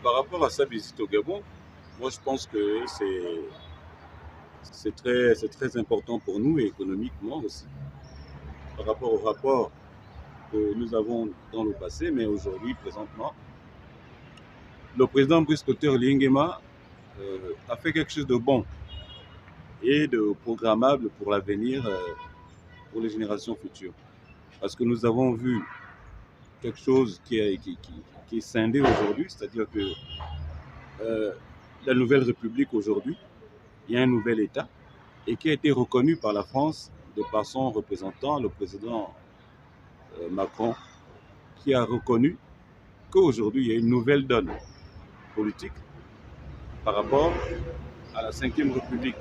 par rapport à sa visite au Gabon, moi je pense que c'est très important pour nous et économiquement aussi, par rapport au rapport que nous avons dans le passé, mais aujourd'hui, présentement, le président Brice Clotaire Nguema a fait quelque chose de bon et de programmable pour l'avenir, pour les générations futures. Parce que nous avons vu quelque chose qui est scindé aujourd'hui, c'est-à-dire que euh, la nouvelle République aujourd'hui, il y a un nouvel État et qui a été reconnu par la France de par son représentant, le président Macron, qui a reconnu qu'aujourd'hui, il y a une nouvelle donne politique par rapport à la Ve République.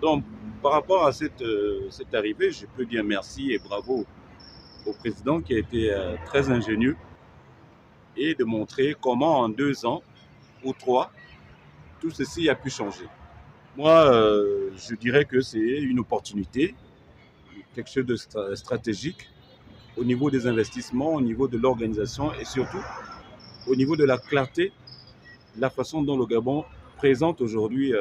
Donc, par rapport à cette arrivée, je peux dire merci et bravo au président qui a été très ingénieux et de montrer comment en 2 ans ou 3, tout ceci a pu changer. Moi, je dirais que c'est une opportunité, quelque chose de stratégique au niveau des investissements, au niveau de l'organisation et surtout au niveau de la clarté, la façon dont le Gabon présente aujourd'hui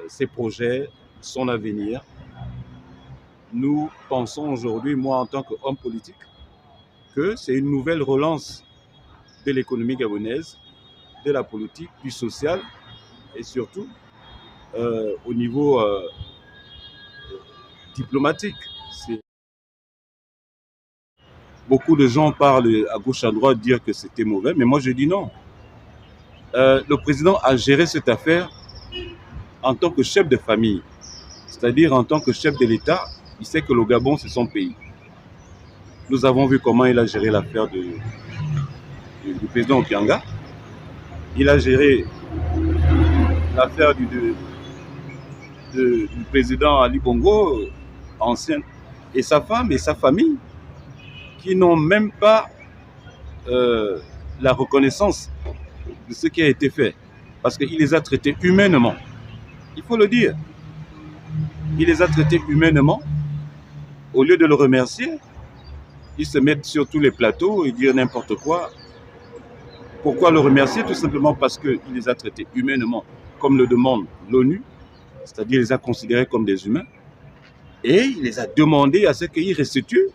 ses projets, son avenir. Nous pensons aujourd'hui, moi en tant qu'homme politique, que c'est une nouvelle relance de l'économie gabonaise, de la politique, du social et surtout au niveau diplomatique. Beaucoup de gens parlent à gauche à droite dire que c'était mauvais, mais moi je dis non. Le président a géré cette affaire en tant que chef de famille, c'est-à-dire en tant que chef de l'État. Il sait que le Gabon, c'est son pays. Nous avons vu comment il a géré l'affaire du président Obianga. Il a géré l'affaire du président Ali Bongo, ancien, et sa femme et sa famille, qui n'ont même pas la reconnaissance de ce qui a été fait. Parce qu'il les a traités humainement. Il faut le dire. Il les a traités humainement. Au lieu de le remercier, ils se mettent sur tous les plateaux et dire n'importe quoi. Pourquoi le remercier? Tout simplement parce qu'il les a traités humainement, comme le demande l'ONU, c'est-à-dire il les a considérés comme des humains, et il les a demandé à ce qu'ils restituent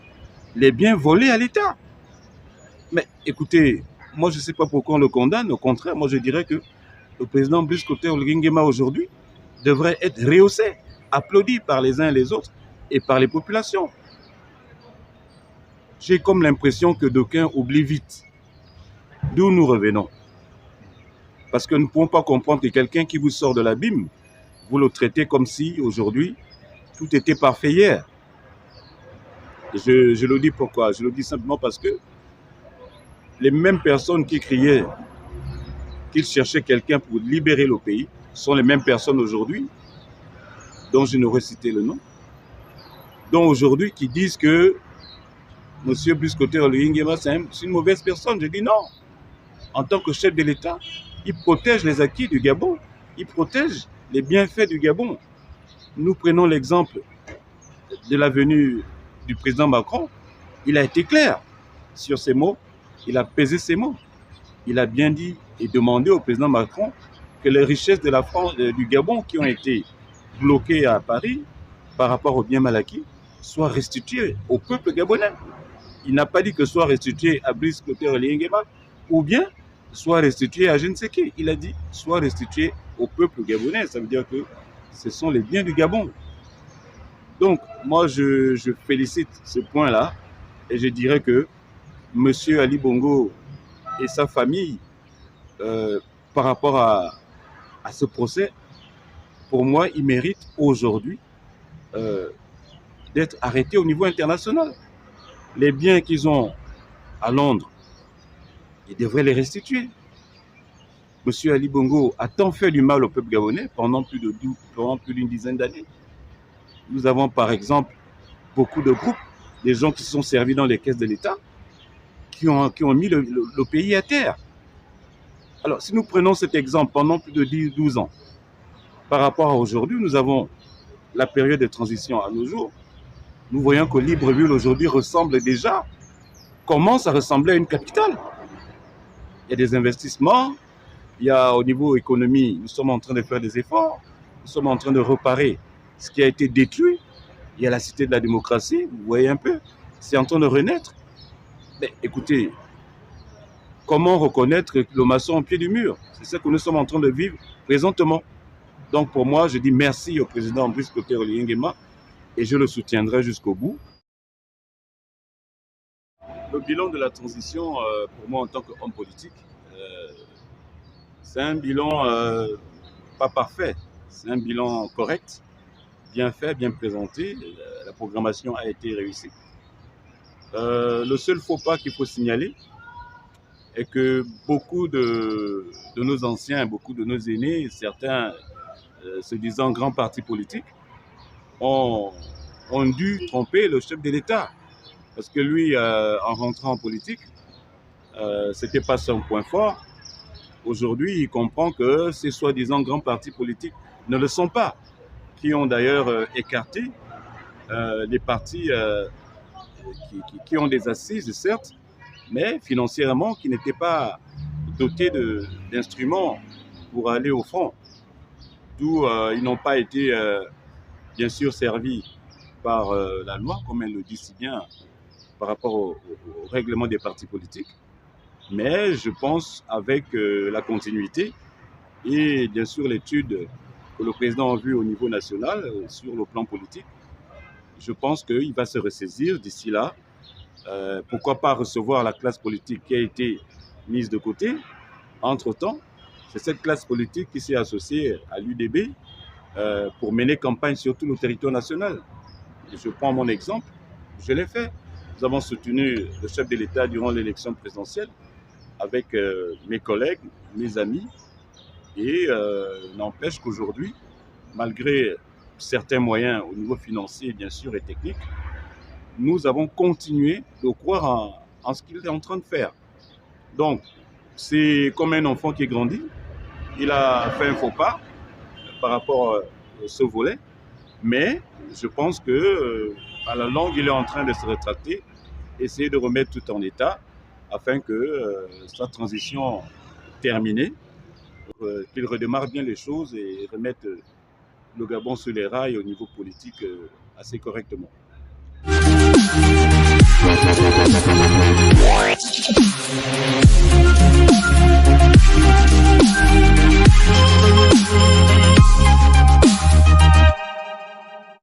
les biens volés à l'État. Mais écoutez, moi je ne sais pas pourquoi on le condamne, au contraire, moi je dirais que le président Brice Clotaire Nguema aujourd'hui devrait être rehaussé, applaudi par les uns et les autres et par les populations. J'ai comme l'impression que d'aucuns oublient vite d'où nous revenons. Parce que nous ne pouvons pas comprendre que quelqu'un qui vous sort de l'abîme, vous le traitez comme si aujourd'hui tout était parfait hier. Je le dis pourquoi? Je le dis simplement parce que les mêmes personnes qui criaient qu'ils cherchaient quelqu'un pour libérer le pays sont les mêmes personnes aujourd'hui, dont je n'aurais cité le nom, dont aujourd'hui qui disent que M. Brice Clotaire Nguema c'est une mauvaise personne. Je dis non. En tant que chef de l'État, il protège les acquis du Gabon, il protège les bienfaits du Gabon. Nous prenons l'exemple de la venue du président Macron. Il a été clair sur ses mots, il a pesé ses mots. Il a bien dit et demandé au président Macron que les richesses de la France, du Gabon qui ont été bloquées à Paris par rapport aux biens mal acquis soient restituées au peuple gabonais. Il n'a pas dit que soit restitué à Brice Clotaire Nguema ou bien soit restitué à je ne sais qui. Il a dit soit restitué au peuple gabonais. Ça veut dire que ce sont les biens du Gabon. Donc, moi, je félicite ce point-là et je dirais que M. Ali Bongo et sa famille, par rapport à ce procès, pour moi, ils méritent aujourd'hui d'être arrêtés au niveau international. Les biens qu'ils ont à Londres, ils devraient les restituer. M. Ali Bongo a tant fait du mal au peuple gabonais pendant plus d'une dizaine d'années. Nous avons par exemple beaucoup de groupes, des gens qui se sont servis dans les caisses de l'État, qui ont mis le pays à terre. Alors, si nous prenons cet exemple pendant plus de 12 ans, par rapport à aujourd'hui, nous avons la période de transition à nos jours, nous voyons que Libreville aujourd'hui commence à ressembler à une capitale. il y a des investissements, il y a au niveau économie, nous sommes en train de faire des efforts, nous sommes en train de réparer ce qui a été détruit. Il y a la cité de la démocratie, vous voyez un peu, c'est en train de renaître. Mais écoutez, comment reconnaître le maçon au pied du mur? C'est ce que nous sommes en train de vivre présentement. Donc pour moi, je dis merci au président Brice Clotaire Oligui Nguema et je le soutiendrai jusqu'au bout. Le bilan de la transition, pour moi en tant qu'homme politique, c'est un bilan pas parfait, c'est un bilan correct, bien fait, bien présenté, la programmation a été réussie. Le seul faux pas qu'il faut signaler est que beaucoup de nos anciens, beaucoup de nos aînés, certains se disant grands partis politiques, ont dû tromper le chef de l'État. Parce que lui, en rentrant en politique, ce n'était pas son point fort. Aujourd'hui, il comprend que ces soi-disant grands partis politiques ne le sont pas, qui ont d'ailleurs écarté les partis qui ont des assises, certes, mais financièrement qui n'étaient pas dotés d'instruments pour aller au front. D'où ils n'ont pas été, bien sûr, servis par la loi, comme elle le dit si bien, par rapport au règlement des partis politiques. Mais je pense avec la continuité et bien sûr l'étude que le président a vue au niveau national sur le plan politique, je pense qu'il va se ressaisir d'ici là. Pourquoi pas recevoir la classe politique qui a été mise de côté entre-temps. C'est cette classe politique qui s'est associée à l'UDB pour mener campagne sur tout le territoire national. Et je prends mon exemple, je l'ai fait. Nous avons soutenu le chef de l'État durant l'élection présidentielle avec mes collègues, mes amis, et n'empêche qu'aujourd'hui, malgré certains moyens au niveau financier, bien sûr, et technique, nous avons continué de croire en ce qu'il est en train de faire. Donc, c'est comme un enfant qui grandit. Il a fait un faux pas par rapport à ce volet, mais je pense que à la longue, il est en train de se rétracter, essayer de remettre tout en état afin que sa transition terminée, qu'il redémarre bien les choses et remette le Gabon sur les rails au niveau politique assez correctement.